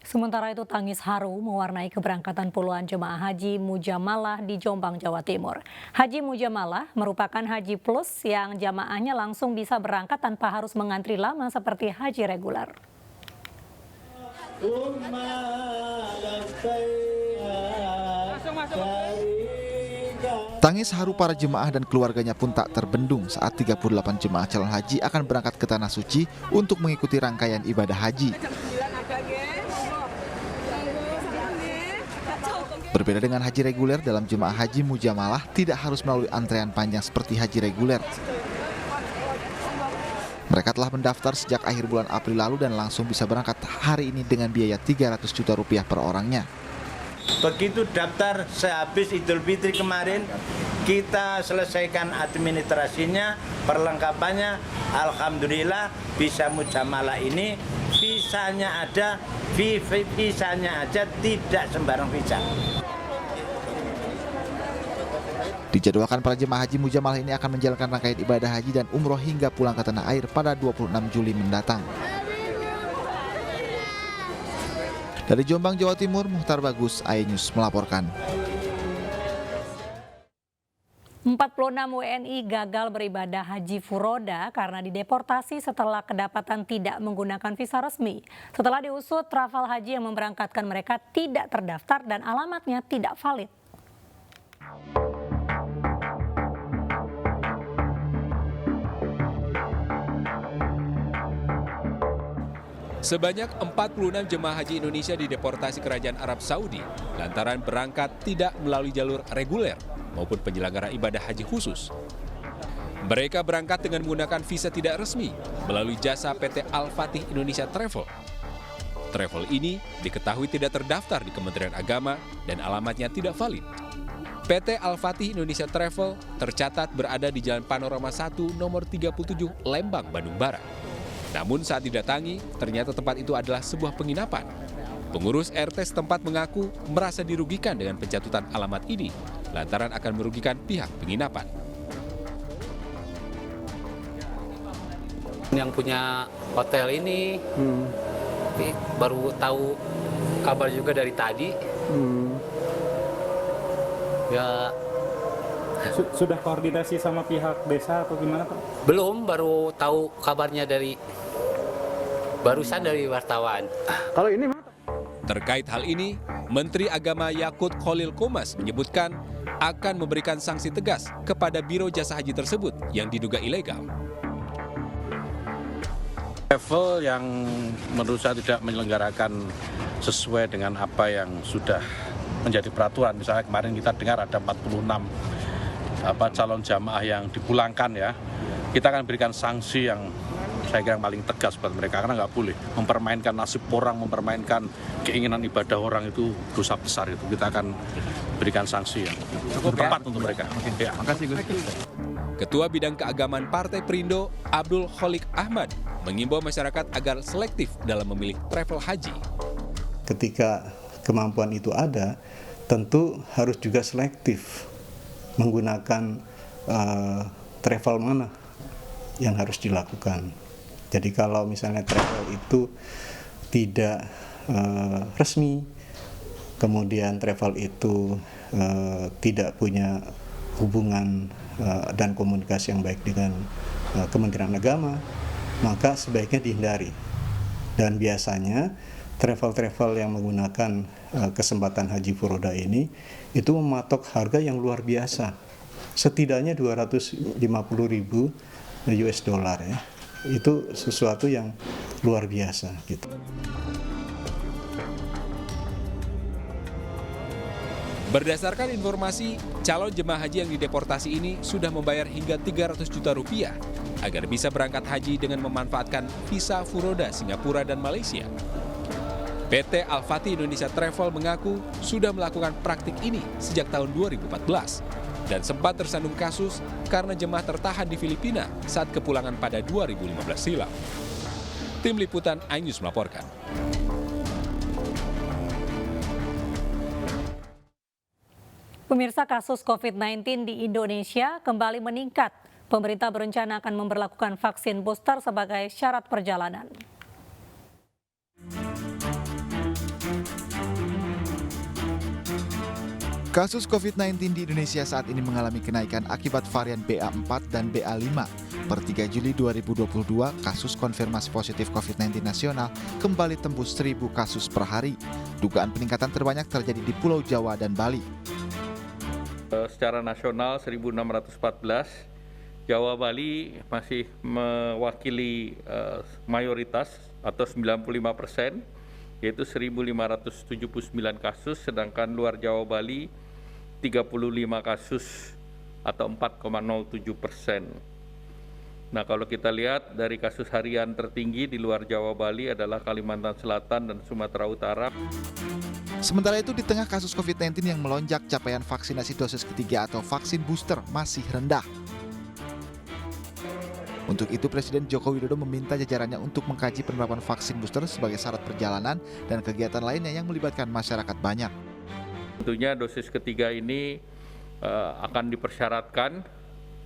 Sementara itu tangis haru mewarnai keberangkatan puluhan jemaah haji Mujamalah di Jombang, Jawa Timur. Haji Mujamalah merupakan haji plus yang jamaahnya langsung bisa berangkat tanpa harus mengantri lama seperti haji reguler. Tangis haru para jemaah dan keluarganya pun tak terbendung saat 38 jemaah calon haji akan berangkat ke Tanah Suci untuk mengikuti rangkaian ibadah haji. Berbeda dengan haji reguler, dalam jemaah haji Mujamalah tidak harus melalui antrean panjang seperti haji reguler. Mereka telah mendaftar sejak akhir bulan April lalu dan langsung bisa berangkat hari ini dengan biaya 300 juta rupiah per orangnya. Begitu daftar sehabis Idul Fitri kemarin, kita selesaikan administrasinya, perlengkapannya. Alhamdulillah bisa Mujamalah ini visanya ada, visanya aja, tidak sembarang visa. Dijadwalkan para jemaah haji Mujamalah ini akan menjalankan rangkaian ibadah haji dan umroh hingga pulang ke tanah air pada 26 Juli mendatang. Dari Jombang, Jawa Timur, Muhtar Bagus, iNews melaporkan. 46 WNI gagal beribadah haji furoda karena dideportasi setelah kedapatan tidak menggunakan visa resmi. Setelah diusut, travel haji yang memberangkatkan mereka tidak terdaftar dan alamatnya tidak valid. Sebanyak 46 jemaah haji Indonesia dideportasi Kerajaan Arab Saudi lantaran berangkat tidak melalui jalur reguler maupun penyelenggara ibadah haji khusus. Mereka berangkat dengan menggunakan visa tidak resmi melalui jasa PT Al-Fatih Indonesia Travel. Travel ini diketahui tidak terdaftar di Kementerian Agama dan alamatnya tidak valid. PT Al-Fatih Indonesia Travel tercatat berada di Jalan Panorama 1 nomor 37 Lembang, Bandung Barat. Namun saat didatangi, ternyata tempat itu adalah sebuah penginapan. Pengurus RT setempat mengaku merasa dirugikan dengan pencatutan alamat ini, lantaran akan merugikan pihak penginapan. Yang punya hotel ini baru tahu kabar juga dari tadi. Ya. Sudah koordinasi sama pihak desa atau gimana Pak? Belum, baru tahu kabarnya barusan dari wartawan. Kalau ini Terkait hal ini, Menteri Agama Yakut Khalil Qomas menyebutkan akan memberikan sanksi tegas kepada Biro Jasa Haji tersebut yang diduga ilegal. Travel yang menurut saya tidak menyelenggarakan sesuai dengan apa yang sudah menjadi peraturan. Misalnya kemarin kita dengar ada 46 calon jamaah yang dipulangkan ya. Kita akan berikan sanksi yang saya kira paling tegas buat mereka, karena nggak boleh mempermainkan nasib orang, mempermainkan keinginan ibadah orang, itu dosa besar itu. Kita akan berikan sanksi yang tepat untuk mereka. Ya. Makasih Gus. Ketua Bidang Keagamaan Partai Perindo, Abdul Kholik Ahmad, mengimbau masyarakat agar selektif dalam memilih travel haji. Ketika kemampuan itu ada, tentu harus juga selektif menggunakan travel mana yang harus dilakukan. Jadi kalau misalnya travel itu tidak resmi, kemudian travel itu tidak punya hubungan dan komunikasi yang baik dengan Kementerian Agama, maka sebaiknya dihindari. Dan biasanya travel-travel yang menggunakan kesempatan haji furoda ini itu mematok harga yang luar biasa, setidaknya 250.000 US dollar ya. Itu sesuatu yang luar biasa gitu. Berdasarkan informasi, calon jemaah haji yang dideportasi ini sudah membayar hingga 300 juta rupiah agar bisa berangkat haji dengan memanfaatkan visa furoda Singapura dan Malaysia. PT Al-Fatih Indonesia Travel mengaku sudah melakukan praktik ini sejak tahun 2014 dan sempat tersandung kasus karena jemaah tertahan di Filipina saat kepulangan pada 2015 silam. Tim Liputan iNews melaporkan. Pemirsa, kasus COVID-19 di Indonesia kembali meningkat. Pemerintah berencana akan memberlakukan vaksin booster sebagai syarat perjalanan. Kasus COVID-19 di Indonesia saat ini mengalami kenaikan akibat varian BA4 dan BA5. Per 3 Juli 2022, kasus konfirmasi positif COVID-19 nasional kembali tembus 1.000 kasus per hari. Dugaan peningkatan terbanyak terjadi di Pulau Jawa dan Bali. Secara nasional 1.614, Jawa Bali masih mewakili mayoritas atau 95%, yaitu 1.579 kasus, sedangkan luar Jawa Bali 35 kasus atau 4,07%. Nah, kalau kita lihat dari kasus harian tertinggi di luar Jawa Bali adalah Kalimantan Selatan dan Sumatera Utara. Sementara itu, di tengah kasus COVID-19 yang melonjak, capaian vaksinasi dosis ketiga atau vaksin booster masih rendah. Untuk itu, Presiden Joko Widodo meminta jajarannya untuk mengkaji penerapan vaksin booster sebagai syarat perjalanan dan kegiatan lainnya yang melibatkan masyarakat banyak. Tentunya dosis ketiga ini akan dipersyaratkan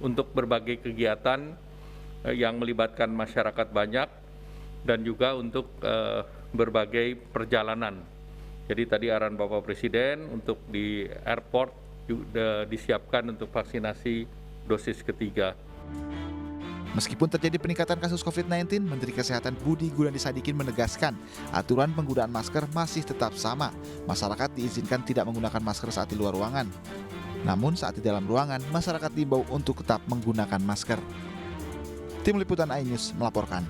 untuk berbagai kegiatan yang melibatkan masyarakat banyak dan juga untuk berbagai perjalanan. Jadi tadi arahan Bapak Presiden untuk di airport juga disiapkan untuk vaksinasi dosis ketiga. Meskipun terjadi peningkatan kasus COVID-19, Menteri Kesehatan Budi Gunadisadikin menegaskan aturan penggunaan masker masih tetap sama. Masyarakat diizinkan tidak menggunakan masker saat di luar ruangan. Namun saat di dalam ruangan, masyarakat diimbau untuk tetap menggunakan masker. Tim Liputan iNews melaporkan.